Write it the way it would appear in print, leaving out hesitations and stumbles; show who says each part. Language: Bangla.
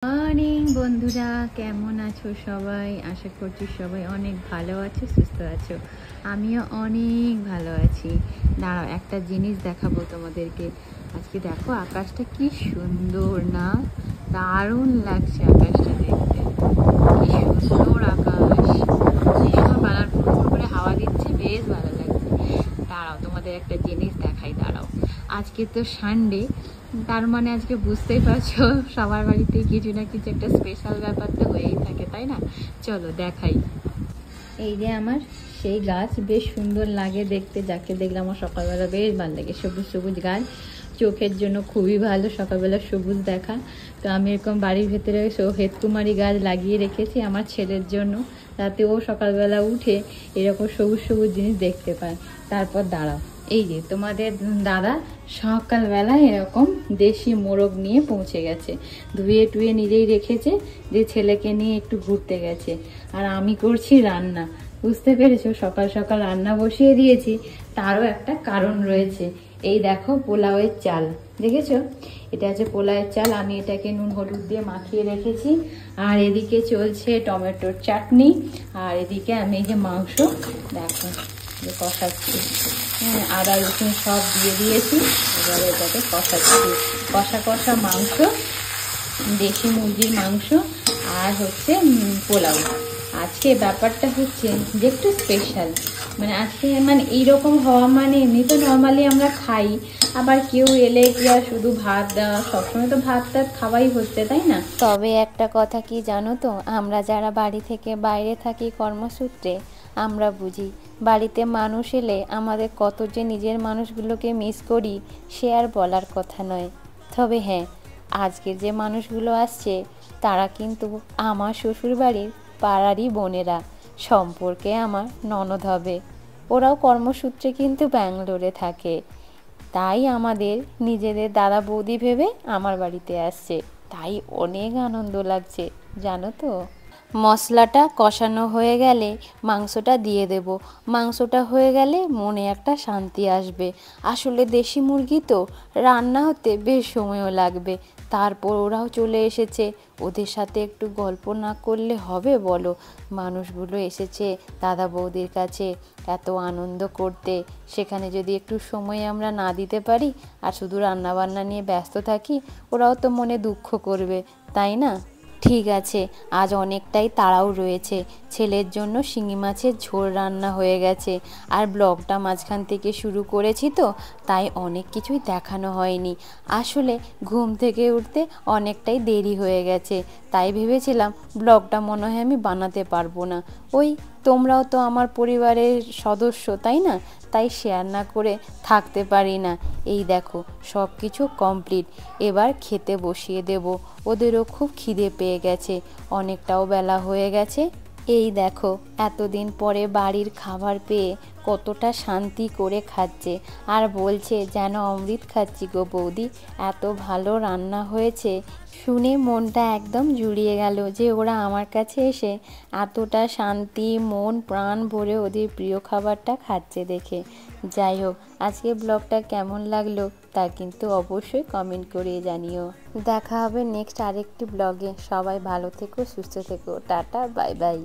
Speaker 1: মর্নিং বন্ধুরা, কেমন আছো সবাই? আশা করছি সবাই অনেক ভালো আছো, সুস্থ আছো। আমিও অনেক ভালো আছি। দাঁড়াও, একটা জিনিস দেখাবো তোমাদেরকে। আজকে দেখো আকাশটা কি সুন্দর না? দারুণ লাগছে আকাশটা দেখতে। কি সুন্দর আকাশ, ভীষণ বেলার ফুরফুর করে হাওয়া দিচ্ছে, বেশ ভালো লাগছে। দাঁড়াও, তোমাদের একটা জিনিস দেখাই। দাঁড়াও, আজকে তো সানডে, তার মানে আজকে বুঝতেই পারছো সবার বাড়িতে কিছু না কিছু একটা স্পেশাল ব্যাপার তো হয়েই থাকে, তাই না? চলো দেখাই। এই যে আমার সেই গাছ, বেশ সুন্দর লাগে দেখতে, যাকে দেখলে আমার সকালবেলা বেশ ভালো লাগে। সবুজ সবুজ গাছ চোখের জন্য খুবই ভালো, সকালবেলা সবুজ দেখা। তো আমি এরকম বাড়ির ভেতরে হেতকুমারী গাছ লাগিয়ে রেখেছি আমার ছেলের জন্য, যাতে ও সকালবেলা উঠে এরকম সবুজ সবুজ জিনিস দেখতে পায়। তারপর দাঁড়াও, এই যে তোমাদের দাদা সকালবেলা এরকম দেশি মোরগ নিয়ে পৌঁছে গেছে, ধুয়ে টুয়ে নিজেই রেখেছে, যে ছেলেকে নিয়ে একটু ঘুরতে গেছে। আর আমি করছি রান্না, বুঝতে পেরেছো? সকাল সকাল রান্না বসিয়ে দিয়েছি, তারও একটা কারণ রয়েছে। এই দেখো পোলাওয়ের চাল, দেখেছো? এটা হচ্ছে পোলাওয়ের চাল, আমি এটাকে নুন হলুদ দিয়ে মাখিয়ে রেখেছি। আর এদিকে চলছে টমেটোর চাটনি, আর এদিকে আমি এই যে মাংস দেখো যে কষাচ্ছি, আদা রসুন সব দিয়ে দিয়েছি। এবারে এটাকে কষাচ্ছি, কষা কষা মাংস, দেশি মুরগির মাংস, আর হচ্ছে পোলাও। আজকে ব্যাপারটা হচ্ছে যে একটু স্পেশাল, মানে আজকে মানে এইরকম হওয়া মানে এমনি তো নর্মালি আমরা খাই, আবার কেউ এলে কি আর শুধু ভাত দেওয়া, সবসময় তো ভাত টাত খাওয়াই হচ্ছে, তাই না?
Speaker 2: তবে একটা কথা কি জানো তো, আমরা যারা বাড়ি থেকে বাইরে থাকি কর্মসূত্রে, আমরা বুঝি বাড়িতে মানুষ এলে আমাদের কত যে নিজের মানুষগুলোকে মিস করি, সে আর বলার কথা নয়। তবে হ্যাঁ, আজকের যে মানুষগুলো আসছে তারা কিন্তু আমার শ্বশুরবাড়ির পাড়ারই বোনেরা, সম্পর্কে আমার ননদ হবে। ওরাও কর্মসূত্রে কিন্তু ব্যাঙ্গালোরে থাকে, তাই আমাদের নিজেদের দাদা বৌদি ভেবে আমার বাড়িতে আসছে, তাই অনেক আনন্দ লাগছে, জানো তো। মশলাটা কষানো হয়ে গেলে মাংসটা দিয়ে দেব। মাংসটা হয়ে গেলে মনে একটা শান্তি আসবে। আসলে দেশি মুরগি তো, রান্না হতে বেশ সময়ও লাগবে। তারপর ওরাও চলে এসেছে, ওদের সাথে একটু গল্প না করলে হবে বলো? মানুষগুলো এসেছে দাদা বৌদির কাছে এত আনন্দ করতে, সেখানে যদি একটু সময় আমরা না দিতে পারি আর শুধু রান্নাবান্না নিয়ে ব্যস্ত থাকি, ওরাও তো মনে দুঃখ করবে, তাই না? ঠিক আছে, আজ অনেকটাই তাড়াও রয়েছে। ছেলের জন্য শিঙি মাছের ঝোল রান্না হয়ে গেছে, আর ব্লগটা মাঝখান থেকে শুরু করেছি তো, তাই অনেক কিছুই দেখানো হয়নি। আসলে ঘুম থেকে উঠতে অনেকটাই দেরি হয়ে গেছে, তাই ভেবেছিলাম ব্লগটা মনে হয় আমি বানাতে পারবো না। ওই তোমরাও তো আমার পরিবারের সদস্য, তাই না? তাই শেয়ার না করে থাকতে পারি না। এই দেখো সব কিছু কমপ্লিট, এবার খেতে বসিয়ে দেব। ওদেরও খুব খিদে পেয়ে গেছে, অনেকটাও বেলা হয়ে গেছে। এই দেখো এতদিন পরে বাড়ির খাবার পেয়ে কতটা শান্তি করে খাচ্ছে, আর বলছে যেন অমৃত খাচ্ছি গো বৌদি, এত ভালো রান্না হয়েছে। শুনে মনটা একদম জুড়িয়ে গেল যে ওরা আমার কাছে এসে এতটা শান্তি, মন প্রাণ ভরে ওদের প্রিয় খাবারটা খাচ্ছে দেখে। যাই হোক, আজকে ব্লগটা কেমন লাগলো তা কিন্তু অবশ্যই কমেন্ট করে জানিও। দেখা হবে নেক্সট আরেকটি ব্লগে। সবাই ভালো থেকো, সুস্থ থেকো, টাটা, বাই বাই।